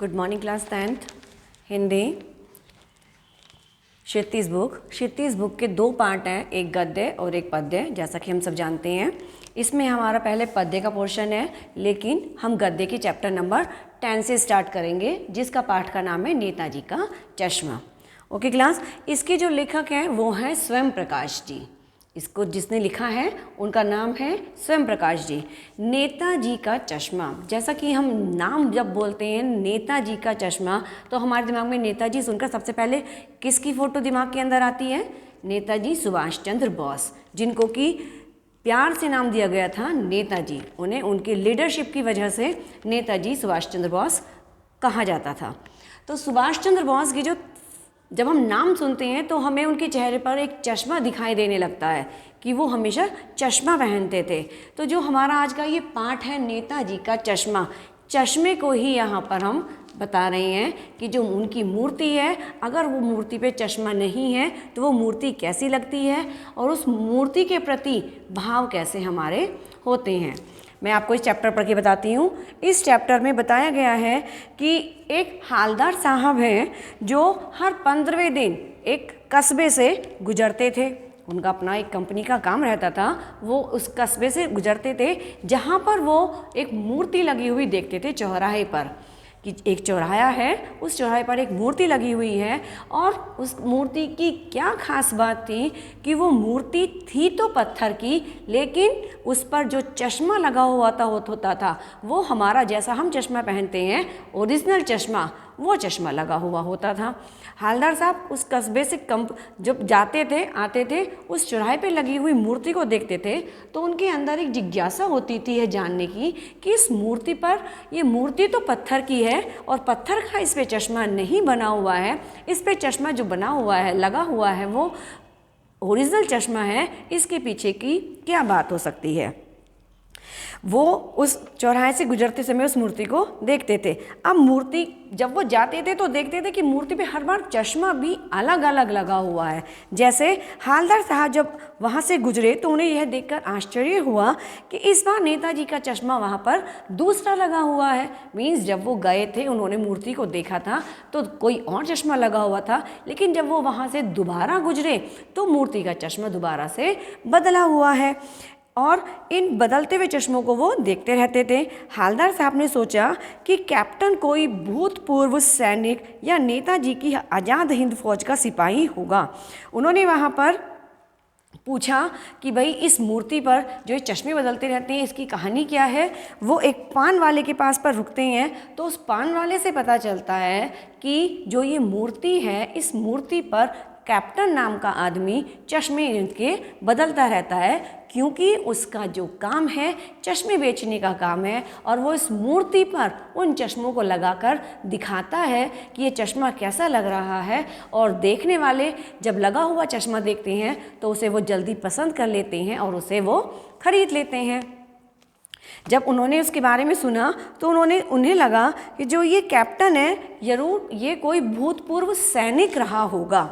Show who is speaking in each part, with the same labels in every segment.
Speaker 1: Good morning class 10th Hindi Kshitij book के दो part हैं, एक गद्य और एक पद्य। जैसा कि हम सब जानते हैं, इसमें हमारा पहले पद्य का पोर्शन है, लेकिन हम गद्य की चैप्टर नंबर 10 से स्टार्ट करेंगे, जिसका पाठ का नाम है नेताजी का चश्मा। ओके क्लास, इसके जो लेखक हैं वो हैं स्वयं प्रकाश जी। इसको जिसने लिखा है उनका नाम है स्वयं प्रकाश जी। नेताजी का चश्मा, जैसा कि हम नाम जब बोलते हैं नेताजी का चश्मा, तो हमारे दिमाग में नेताजी सुनकर सबसे पहले किसकी फ़ोटो दिमाग के अंदर आती है? नेताजी सुभाष चंद्र बोस, जिनको कि प्यार से नाम दिया गया था नेताजी। उन्हें उनकी लीडरशिप की वजह से नेताजी सुभाष चंद्र बोस कहा जाता था। तो सुभाष चंद्र बोस की जब हम नाम सुनते हैं तो हमें उनके चेहरे पर एक चश्मा दिखाई देने लगता है कि वो हमेशा चश्मा पहनते थे। तो जो हमारा आज का ये पाठ है नेताजी का चश्मा, चश्मे को ही यहाँ पर हम बता रहे हैं कि जो उनकी मूर्ति है, अगर वो मूर्ति पे चश्मा नहीं है तो वो मूर्ति कैसी लगती है और उस मूर्ति के प्रति भाव कैसे हमारे होते हैं। मैं आपको इस चैप्टर पढ़ के बताती हूँ। इस चैप्टर में बताया गया है कि एक हालदार साहब हैं जो हर 15वें दिन एक कस्बे से गुजरते थे। उनका अपना एक कंपनी का काम रहता था। वो उस कस्बे से गुजरते थे जहाँ पर वो एक मूर्ति लगी हुई देखते थे चौराहे पर, कि एक चौराहा है, उस चौराहे पर एक मूर्ति लगी हुई है। और उस मूर्ति की क्या खास बात थी कि वो मूर्ति थी तो पत्थर की, लेकिन उस पर जो चश्मा लगा हुआ होता था वो हमारा जैसा हम चश्मा पहनते हैं ओरिजिनल चश्मा, वो चश्मा लगा हुआ होता था। हालदार साहब उस कस्बे से जब जाते थे आते थे, उस चौराहे पे लगी हुई मूर्ति को देखते थे तो उनके अंदर एक जिज्ञासा होती थी है जानने की कि इस मूर्ति पर, ये मूर्ति तो पत्थर की है और पत्थर का इस पे चश्मा नहीं बना हुआ है, इस पे चश्मा जो बना हुआ है, लगा हुआ है, वो ओरिजिनल चश्मा है, इसके पीछे की क्या बात हो सकती है। वो उस चौराहे से गुजरते समय उस मूर्ति को देखते थे। अब मूर्ति जब वो जाते थे तो देखते थे कि मूर्ति पे हर बार चश्मा भी अलग अलग लगा हुआ है। जैसे हालदार साहब जब वहाँ से गुजरे तो उन्हें यह देखकर आश्चर्य हुआ कि इस बार नेताजी का चश्मा वहाँ पर दूसरा लगा हुआ है। मीन्स जब वो गए थे, उन्होंने मूर्ति को देखा था तो कोई और चश्मा लगा हुआ था, लेकिन जब वो वहाँ से दोबारा गुजरे तो मूर्ति का चश्मा दोबारा से बदला हुआ है। और इन बदलते हुए चश्मों को वो देखते रहते थे। हालदार साहब ने सोचा कि कैप्टन कोई भूतपूर्व सैनिक या नेताजी की आज़ाद हिंद फौज का सिपाही होगा। उन्होंने वहाँ पर पूछा कि भाई इस मूर्ति पर जो ये चश्मे बदलते रहते हैं, इसकी कहानी क्या है। वो एक पान वाले के पास पर रुकते हैं तो उस पान वाले से पता चलता है कि जो ये मूर्ति है, इस मूर्ति पर कैप्टन नाम का आदमी चश्मे इनके बदलता रहता है, क्योंकि उसका जो काम है चश्मे बेचने का काम है। और वो इस मूर्ति पर उन चश्मों को लगाकर दिखाता है कि ये चश्मा कैसा लग रहा है। और देखने वाले जब लगा हुआ चश्मा देखते हैं तो उसे वो जल्दी पसंद कर लेते हैं और उसे वो खरीद लेते हैं। जब उन्होंने उसके बारे में सुना तो उन्हें लगा कि जो ये कैप्टन है, जरूर ये कोई भूतपूर्व सैनिक रहा होगा।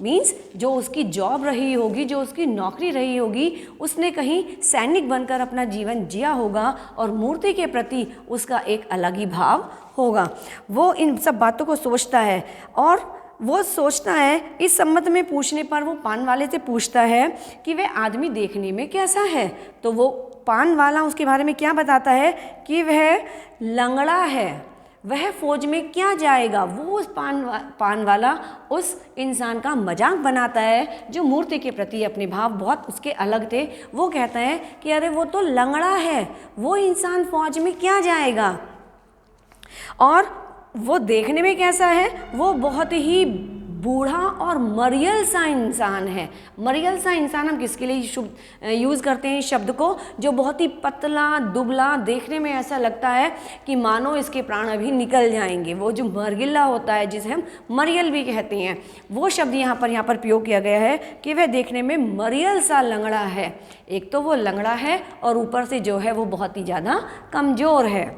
Speaker 1: मीन्स जो उसकी जॉब रही होगी, जो उसकी नौकरी रही होगी, उसने कहीं सैनिक बनकर अपना जीवन जिया होगा और मूर्ति के प्रति उसका एक अलग ही भाव होगा। वो इन सब बातों को सोचता है और वो सोचता है, इस संबंध में पूछने पर वो पान वाले से पूछता है कि वह आदमी देखने में कैसा है। तो वो पान वाला उसके बारे में क्या बताता है कि वह लंगड़ा है, वह फौज में क्या जाएगा। वो उस पान वाला उस इंसान का मजाक बनाता है जो मूर्ति के प्रति अपने भाव बहुत उसके अलग थे। वो कहता है कि अरे वो तो लंगड़ा है, वो इंसान फौज में क्या जाएगा। और वो देखने में कैसा है, वो बहुत ही बूढ़ा और मरियल सा इंसान है। मरियल सा इंसान हम किसके लिए यूज़ करते हैं इस शब्द को? जो बहुत ही पतला दुबला, देखने में ऐसा लगता है कि मानो इसके प्राण अभी निकल जाएंगे। वो जो मरगिल्ला होता है, जिसे हम मरियल भी कहते हैं, वो शब्द यहाँ पर प्रयोग किया गया है कि वह देखने में मरियल सा लंगड़ा है। एक तो वो लंगड़ा है और ऊपर से जो है वो बहुत ही ज़्यादा कमज़ोर है।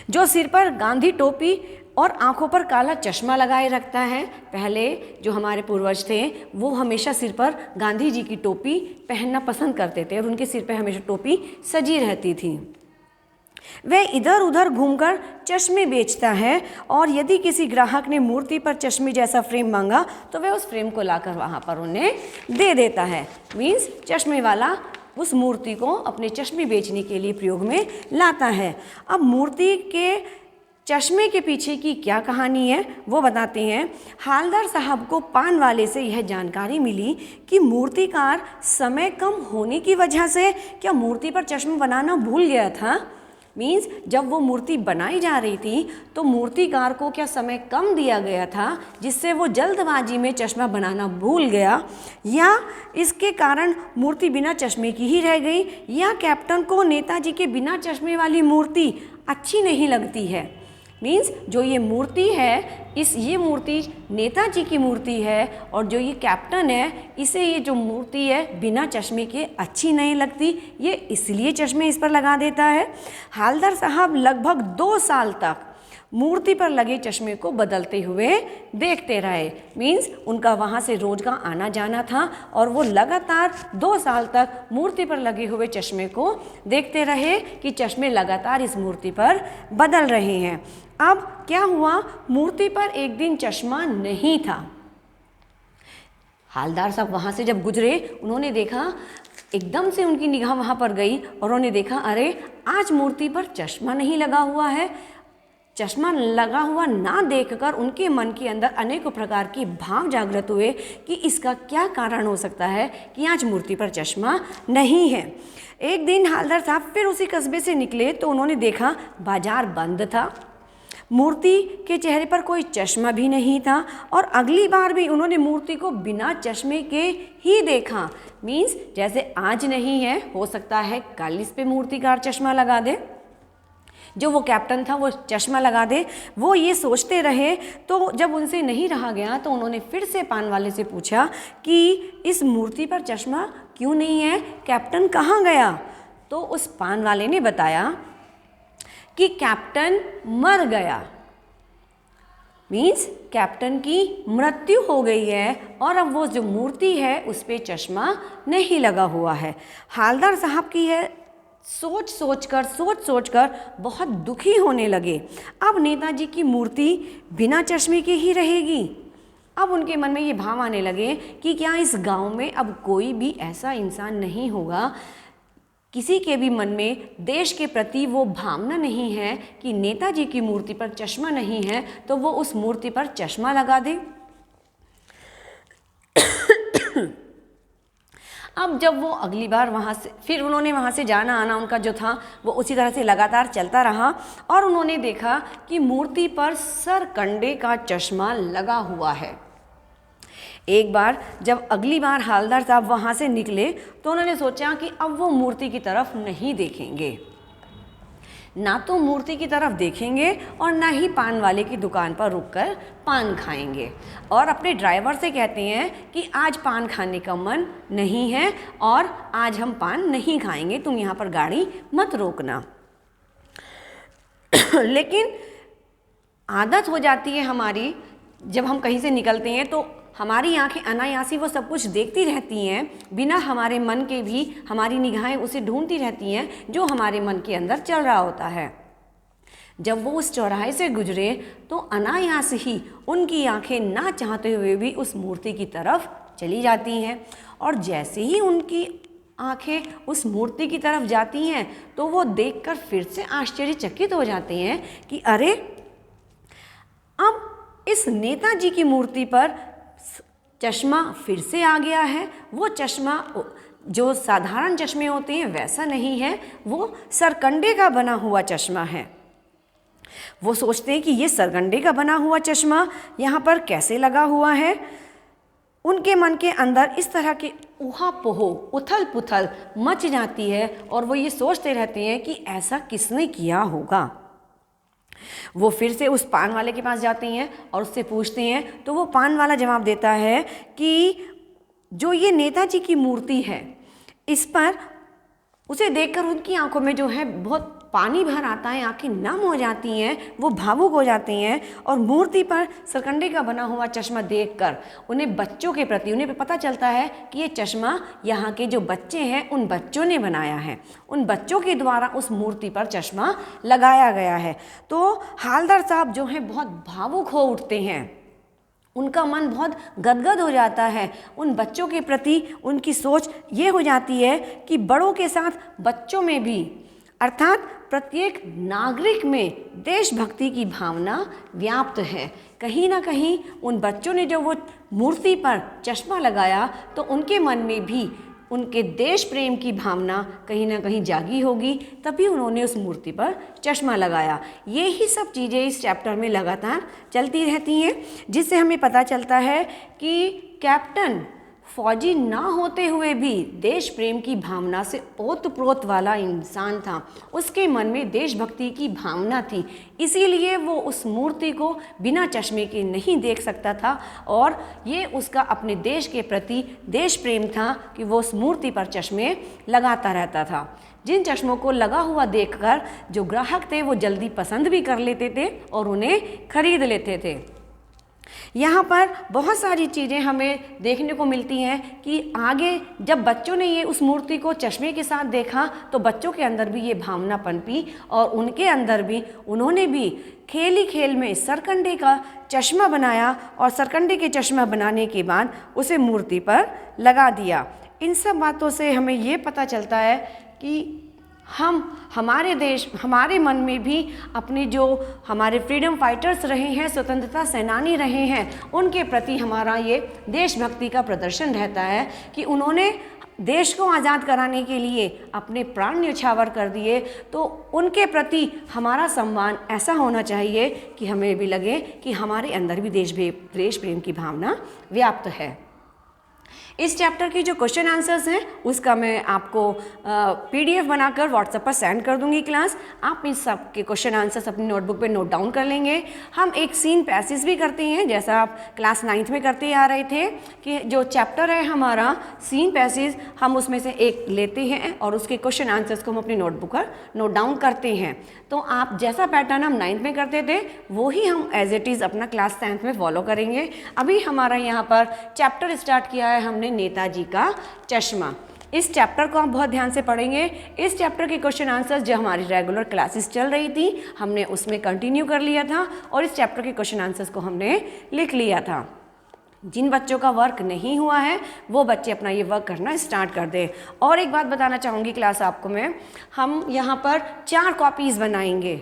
Speaker 1: जो सिर पर गांधी टोपी और आँखों पर काला चश्मा लगाए रखता है। पहले जो हमारे पूर्वज थे वो हमेशा सिर पर गांधी जी की टोपी पहनना पसंद करते थे और उनके सिर पर हमेशा टोपी सजी रहती थी। वह इधर उधर घूमकर चश्मे बेचता है और यदि किसी ग्राहक ने मूर्ति पर चश्मे जैसा फ्रेम मांगा तो वह उस फ्रेम को लाकर वहाँ पर उन्हें दे देता है। मीन्स चश्मे वाला उस मूर्ति को अपने चश्मे बेचने के लिए प्रयोग में लाता है। अब मूर्ति के चश्मे के पीछे की क्या कहानी है वो बताते हैं। हालदार साहब को पान वाले से यह जानकारी मिली कि मूर्तिकार समय कम होने की वजह से क्या मूर्ति पर चश्मा बनाना भूल गया था। मीन्स जब वो मूर्ति बनाई जा रही थी तो मूर्तिकार को क्या समय कम दिया गया था जिससे वो जल्दबाजी में चश्मा बनाना भूल गया, या इसके कारण मूर्ति बिना चश्मे की ही रह गई, या कैप्टन को नेताजी के बिना चश्मे वाली मूर्ति अच्छी नहीं लगती है। मीन्स जो ये मूर्ति है ये मूर्ति नेताजी की मूर्ति है और जो ये कैप्टन है इसे ये जो मूर्ति है बिना चश्मे के अच्छी नहीं लगती, ये इसलिए चश्मे इस पर लगा देता है। हालदार साहब लगभग 2 साल तक मूर्ति पर लगे चश्मे को बदलते हुए देखते रहे। मीन्स उनका वहाँ से रोज का आना जाना था और वो लगातार 2 साल तक मूर्ति पर लगे हुए चश्मे को देखते रहे कि चश्मे लगातार इस मूर्ति पर बदल रहे हैं। अब क्या हुआ, मूर्ति पर एक दिन चश्मा नहीं था। हालदार साहब वहाँ से जब गुजरे उन्होंने देखा, एकदम से उनकी निगाह वहाँ पर गई और उन्होंने देखा अरे आज मूर्ति पर चश्मा नहीं लगा हुआ है। चश्मा लगा हुआ ना देखकर उनके मन के अंदर अनेकों प्रकार के भाव जागृत हुए कि इसका क्या कारण हो सकता है कि आज मूर्ति पर चश्मा नहीं है। एक दिन हालदार साहब फिर उसी कस्बे से निकले तो उन्होंने देखा बाजार बंद था, मूर्ति के चेहरे पर कोई चश्मा भी नहीं था और अगली बार भी उन्होंने मूर्ति को बिना चश्मे के ही देखा। मीन्स जैसे आज नहीं है, हो सकता है कल इस पे मूर्तिकार चश्मा लगा दे, जो वो कैप्टन था वो चश्मा लगा दे। वो ये सोचते रहे तो जब उनसे नहीं रहा गया तो उन्होंने फिर से पान वाले से पूछा कि इस मूर्ति पर चश्मा क्यों नहीं है, कैप्टन कहाँ गया। तो उस पान वाले ने बताया कि कैप्टन मर गया। मीन्स कैप्टन की मृत्यु हो गई है और अब वो जो मूर्ति है उस पर चश्मा नहीं लगा हुआ है। हालदार साहब की यह सोच सोचकर बहुत दुखी होने लगे। अब नेताजी की मूर्ति बिना चश्मे के ही रहेगी। अब उनके मन में ये भाव आने लगे कि क्या इस गांव में अब कोई भी ऐसा इंसान नहीं होगा, किसी के भी मन में देश के प्रति वो भावना नहीं है कि नेताजी की मूर्ति पर चश्मा नहीं है तो वो उस मूर्ति पर चश्मा लगा दे। अब जब वो अगली बार वहाँ से फिर उन्होंने वहाँ से जाना आना उनका जो था वो उसी तरह से लगातार चलता रहा और उन्होंने देखा कि मूर्ति पर सरकंडे का चश्मा लगा हुआ है। एक बार जब अगली बार हालदार साहब वहाँ से निकले तो उन्होंने सोचा कि अब वो मूर्ति की तरफ नहीं देखेंगे, ना तो मूर्ति की तरफ देखेंगे और ना ही पान वाले की दुकान पर रुककर पान खाएंगे। और अपने ड्राइवर से कहते हैं कि आज पान खाने का मन नहीं है और आज हम पान नहीं खाएंगे, तुम यहाँ पर गाड़ी मत रोकना। लेकिन आदत हो जाती है हमारी, जब हम कहीं से निकलते हैं तो हमारी आंखें अनायासी वो सब कुछ देखती रहती हैं, बिना हमारे मन के भी हमारी निगाहें उसे ढूंढती रहती हैं जो हमारे मन के अंदर चल रहा होता है। जब वो उस चौराहे से गुजरे तो अनायास ही उनकी आंखें ना चाहते हुए भी उस मूर्ति की तरफ चली जाती हैं और जैसे ही उनकी आंखें उस मूर्ति की तरफ जाती हैं तो वो देखकर फिर से आश्चर्यचकित हो जाते हैं कि अरे अब इस नेताजी की मूर्ति पर चश्मा फिर से आ गया है। वो चश्मा जो साधारण चश्मे होते हैं वैसा नहीं है, वो सरकंडे का बना हुआ चश्मा है। वो सोचते हैं कि ये सरकंडे का बना हुआ चश्मा यहाँ पर कैसे लगा हुआ है। उनके मन के अंदर इस तरह के ऊहा-पोह, उथल पुथल मच जाती है और वो ये सोचते रहते हैं कि ऐसा किसने किया होगा। वो फिर से उस पान वाले के पास जाते हैं और उससे पूछते हैं तो वो पान वाला जवाब देता है कि जो ये नेताजी की मूर्ति है इस पर उसे देखकर उनकी आंखों में जो है बहुत पानी भर आता है, आंखें नम हो जाती हैं, वो भावुक हो जाती हैं और मूर्ति पर सरकंडे का बना हुआ चश्मा देखकर उन्हें बच्चों के प्रति उन्हें पता चलता है कि ये चश्मा यहाँ के जो बच्चे हैं उन बच्चों ने बनाया है, उन बच्चों के द्वारा उस मूर्ति पर चश्मा लगाया गया है। तो हालदार साहब जो हैं बहुत भावुक हो उठते हैं, उनका मन बहुत गदगद हो जाता है। उन बच्चों के प्रति उनकी सोच ये हो जाती है कि बड़ों के साथ बच्चों में भी, अर्थात प्रत्येक नागरिक में देशभक्ति की भावना व्याप्त है। कहीं ना कहीं उन बच्चों ने जो वो मूर्ति पर चश्मा लगाया तो उनके मन में भी उनके देश प्रेम की भावना कहीं ना कहीं जागी होगी, तभी उन्होंने उस मूर्ति पर चश्मा लगाया। ये ही सब चीज़ें इस चैप्टर में लगातार चलती रहती हैं, जिससे हमें पता चलता है कि कैप्टन फौजी ना होते हुए भी देश प्रेम की भावना से ओतप्रोत वाला इंसान था। उसके मन में देशभक्ति की भावना थी, इसीलिए वो उस मूर्ति को बिना चश्मे के नहीं देख सकता था और ये उसका अपने देश के प्रति देश प्रेम था कि वो उस मूर्ति पर चश्मे लगाता रहता था। जिन चश्मों को लगा हुआ देखकर जो ग्राहक थे वो जल्दी पसंद भी कर लेते थे और उन्हें खरीद लेते थे। यहाँ पर बहुत सारी चीज़ें हमें देखने को मिलती हैं कि आगे जब बच्चों ने ये उस मूर्ति को चश्मे के साथ देखा तो बच्चों के अंदर भी ये भावना पनपी और उनके अंदर भी उन्होंने भी खेल ही खेल में सरकंडे का चश्मा बनाया और सरकंडे के चश्मा बनाने के बाद उसे मूर्ति पर लगा दिया। इन सब बातों से हमें ये पता चलता है कि हमारे देश, हमारे मन में भी अपने जो हमारे फ्रीडम फाइटर्स रहे हैं, स्वतंत्रता सेनानी रहे हैं, उनके प्रति हमारा ये देशभक्ति का प्रदर्शन रहता है कि उन्होंने देश को आज़ाद कराने के लिए अपने प्राण न्यौछावर कर दिए। तो उनके प्रति हमारा सम्मान ऐसा होना चाहिए कि हमें भी लगे कि हमारे अंदर भी देश प्रेम की भावना व्याप्त है। इस चैप्टर की जो क्वेश्चन आंसर्स हैं उसका मैं आपको PDF बनाकर व्हाट्सएप पर सेंड कर दूंगी क्लास। आप इन सब के क्वेश्चन आंसर्स अपनी नोटबुक पे नोट डाउन कर लेंगे। हम एक सीन पैसेज भी करते हैं, जैसा आप क्लास 9th में करते आ रहे थे कि जो चैप्टर है हमारा सीन पैसेज, हम उसमें से एक लेते हैं और उसके क्वेश्चन आंसर्स को हम अपनी नोटबुक पर नोट डाउन करते हैं। तो आप जैसा पैटर्न हम 9th में करते थे वो ही हम एज इट इज़ अपना क्लास 10th में फॉलो करेंगे। अभी हमारा यहाँ पर चैप्टर स्टार्ट किया है हमने नेताजी का चश्मा। इस चैप्टर को आप बहुत ध्यान से पढ़ेंगे। इस चैप्टर के क्वेश्चन आंसर्स जो हमारी रेगुलर क्लासेस चल रही थी हमने उसमें कंटिन्यू कर लिया था और इस चैप्टर के क्वेश्चन आंसर्स को हमने लिख लिया था। जिन बच्चों का वर्क नहीं हुआ है वो बच्चे अपना ये वर्क करना स्टार्ट कर दें। और एक बात बताना चाहूँगी क्लास आपको मैं, हम यहाँ पर 4 कॉपीज़ बनाएंगे।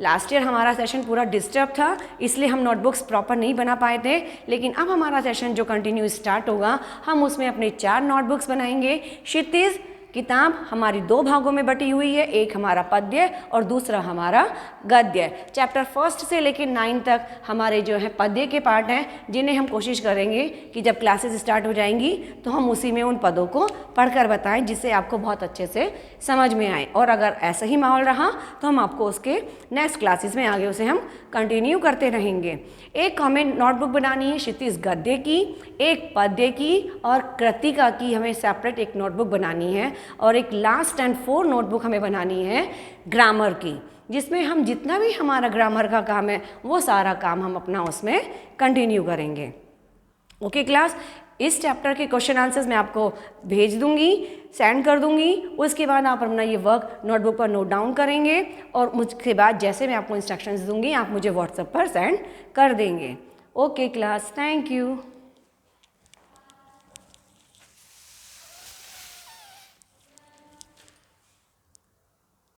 Speaker 1: लास्ट ईयर हमारा सेशन पूरा डिस्टर्ब था इसलिए हम नोटबुक्स प्रॉपर नहीं बना पाए थे, लेकिन अब हमारा सेशन जो कंटिन्यू स्टार्ट होगा हम उसमें अपने 4 नोटबुक्स बनाएंगे। क्षितिज किताब हमारी 2 भागों में बटी हुई है, एक हमारा पद्य और दूसरा हमारा गद्य। चैप्टर 1 से लेकर 9 तक हमारे जो है पद्य के पार्ट हैं, जिन्हें हम कोशिश करेंगे कि जब क्लासेस स्टार्ट हो जाएंगी तो हम उसी में उन पदों को पढ़कर बताएं जिससे आपको बहुत अच्छे से समझ में आए। और अगर ऐसा ही माहौल रहा तो हम आपको उसके नेक्स्ट क्लासेस में आगे उसे हम कंटिन्यू करते रहेंगे। एक हमें नोटबुक बनानी है क्षितिज गद्य की, एक पद्य की और कृतिका की हमें सेपरेट एक नोटबुक बनानी है और एक लास्ट एंड 4 नोटबुक हमें बनानी है ग्रामर की, जिसमें हम जितना भी हमारा ग्रामर का काम है वो सारा काम हम अपना उसमें कंटिन्यू करेंगे। ओके क्लास, इस चैप्टर के क्वेश्चन आंसर्स मैं आपको भेज दूंगी, सेंड कर दूंगी। उसके बाद आप अपना ये वर्क नोटबुक पर नोट डाउन करेंगे और उसके बाद जैसे मैं आपको इंस्ट्रक्शंस दूंगी आप मुझे व्हाट्सएप पर सेंड कर देंगे। Okay class, thank you.